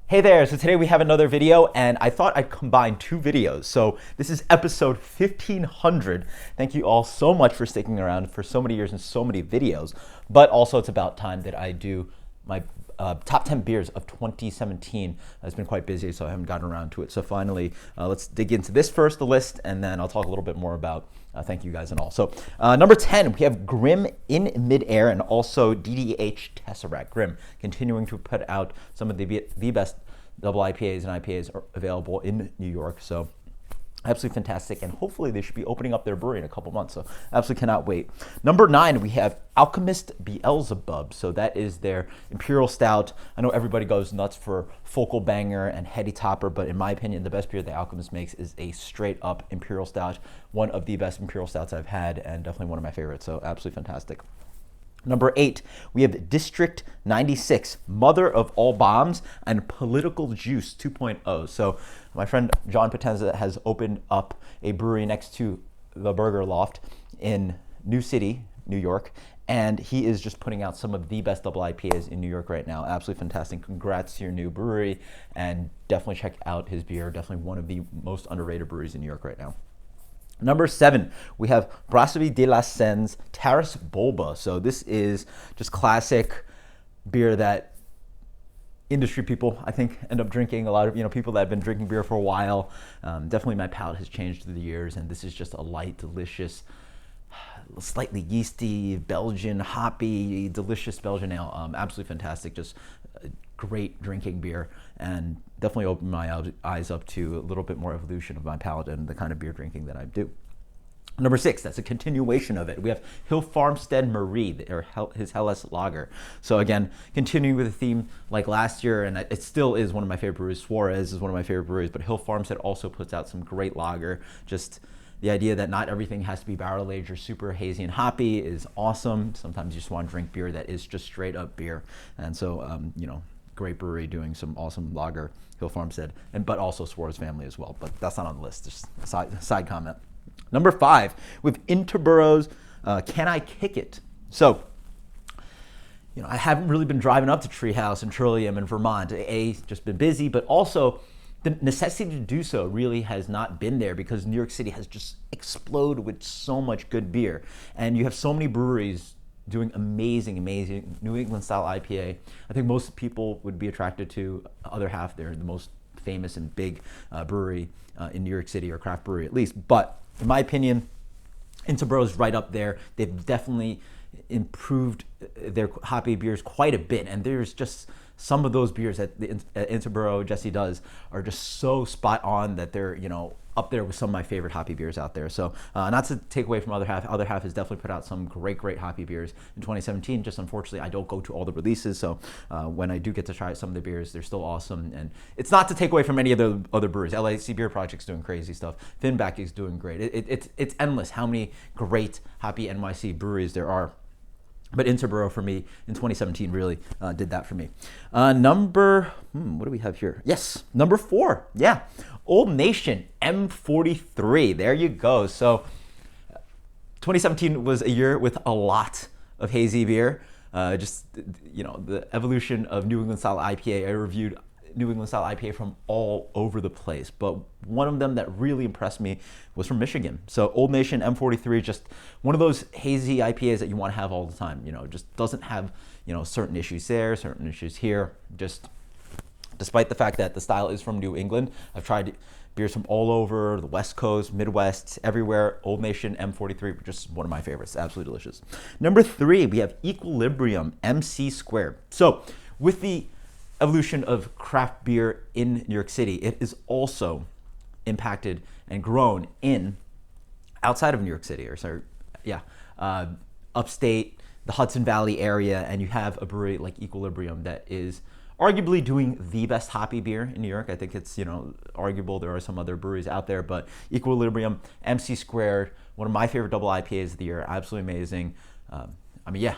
Hey there, so today we have another video and I thought I'd combine two videos. So this is episode 1500. Thank you all so much for sticking around for so many years and so many videos, but also it's about time that I do my top 10 beers of 2017. It's been quite busy, so I haven't gotten around to it. So finally, let's dig into this first, the list, and then I'll talk a little bit more about thank you guys and all. So number 10, we have Grimm in Midair and also DDH Tesseract. Grimm continuing to put out some of the best double IPAs and IPAs are available in New York. So absolutely fantastic, and hopefully they should be opening up their brewery in a couple months, so absolutely cannot wait. Number 9, we have Alchemist Beelzebub. So that is their Imperial Stout. I know everybody goes nuts for Focal Banger and Heady Topper, but in my opinion, the best beer that Alchemist makes is a straight up Imperial Stout. One of the best Imperial Stouts I've had, and definitely one of my favorites, so absolutely fantastic. Number 8, we have District 96, Mother of All Bombs and Political Juice 2.0. So my friend John Potenza has opened up a brewery next to the Burger Loft in New City, New York, and he is just putting out some of the best double IPAs in New York right now. Absolutely fantastic. Congrats to your new brewery, and definitely check out his beer. Definitely one of the most underrated breweries in New York right now. Number 7, we have Brasserie de la Senne's Terrace Boulba. So this is just classic beer that industry people, I think, end up drinking. A lot of people that have been drinking beer for a while. Definitely my palate has changed through the years, and this is just a light, delicious, slightly yeasty, Belgian, hoppy, delicious Belgian ale. Absolutely fantastic. Just great drinking beer, and definitely opened my eyes up to a little bit more evolution of my palate and the kind of beer drinking that I do. Number 6, that's a continuation of it. We have Hill Farmstead Marie, or his Helles Lager. So again, continuing with the theme like last year, and it still is one of my favorite breweries. Suarez is one of my favorite breweries, but Hill Farmstead also puts out some great lager. Just the idea that not everything has to be barrel aged or super hazy and hoppy is awesome. Sometimes you just want to drink beer that is just straight up beer. And so, great brewery doing some awesome lager, Hill Farmstead, but also Suarez family as well. But that's not on the list, just a side comment. Number 5, with Interboro's Can I Kick It? So, I haven't really been driving up to Treehouse and Trillium in Vermont. Just been busy, but also the necessity to do so really has not been there because New York City has just exploded with so much good beer. And you have so many breweries doing amazing New England style IPA. I think most people would be attracted to Other Half. They're the most famous and big brewery in New York City, or craft brewery at least. But in my opinion, Interboro is right up there. They've definitely improved their hoppy beers quite a bit, and there's just some of those beers that Interboro Jesse does are just so spot on that they're up there with some of my favorite hoppy beers out there. So not to take away from Other Half. Other Half has definitely put out some great hoppy beers in 2017. Just unfortunately, I don't go to all the releases. So when I do get to try some of the beers, they're still awesome. And it's not to take away from any of the other breweries. LAC Beer Project's doing crazy stuff. Finback is doing great. It's endless how many great hoppy NYC breweries there are. But Interboro for me in 2017 really did that for me. What do we have here? Yes, number 4. Yeah, Old Nation M43. There you go. So 2017 was a year with a lot of hazy beer. The evolution of New England style IPA. I reviewed New England style IPA from all over the place, but one of them that really impressed me was from Michigan. So Old Nation M43, just one of those hazy IPAs that you want to have all the time. Just doesn't have certain issues there, certain issues here. Just despite the fact that the style is from New England, I've tried beers from all over the West Coast, Midwest, everywhere. Old Nation M43, just one of my favorites. Absolutely delicious. Number 3, we have Equilibrium MC Squared. So with the evolution of craft beer in New York City, it is also impacted and grown outside of New York City, upstate, the Hudson Valley area, and you have a brewery like Equilibrium that is arguably doing the best hoppy beer in New York. I think it's arguable. There are some other breweries out there, but Equilibrium, MC Squared, one of my favorite double IPAs of the year. Absolutely amazing.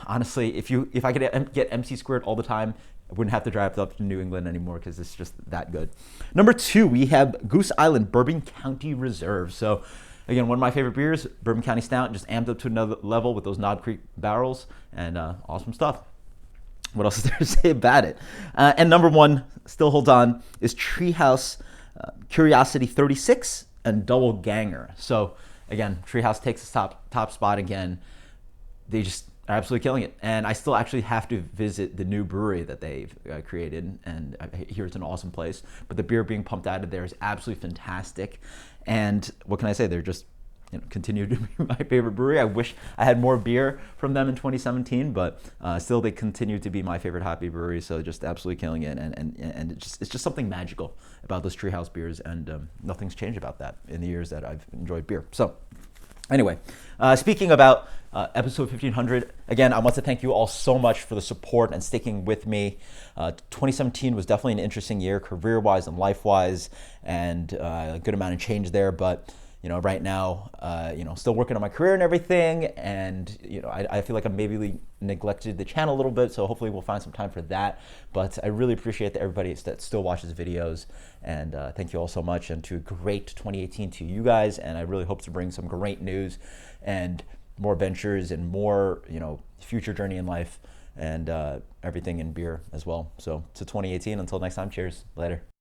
Honestly, if I could get MC Squared all the time, I wouldn't have to drive up to New England anymore because it's just that good. Number 2, we have Goose Island Bourbon County Reserve. So again, one of my favorite beers, Bourbon County Stout, just amped up to another level with those Knob Creek barrels, and awesome stuff. what else is there to say about it? And number one still holds on is Treehouse Curiosity 36 and Doubleganger. So again, Treehouse takes the top spot again. They just are absolutely killing it. And I still actually have to visit the new brewery that they've created, and I hear it's an awesome place. But the beer being pumped out of there is absolutely fantastic. And what can I say? They're just continue to be my favorite brewery. I wish I had more beer from them in 2017, but still they continue to be my favorite hoppy brewery. So just absolutely killing it, and it's just something magical about those Treehouse beers, and nothing's changed about that in the years that I've enjoyed beer. So anyway, speaking about episode 1500, again, I want to thank you all so much for the support and sticking with me. 2017 was definitely an interesting year, career-wise and life-wise, and a good amount of change there, but right now, still working on my career and everything, and I feel like I maybe neglected the channel a little bit, so hopefully we'll find some time for that. But I really appreciate that everybody that still watches videos, and thank you all so much, and to a great 2018 to you guys, and I really hope to bring some great news and more ventures and more future journey in life and everything in beer as well. So to 2018, until next time, cheers, later.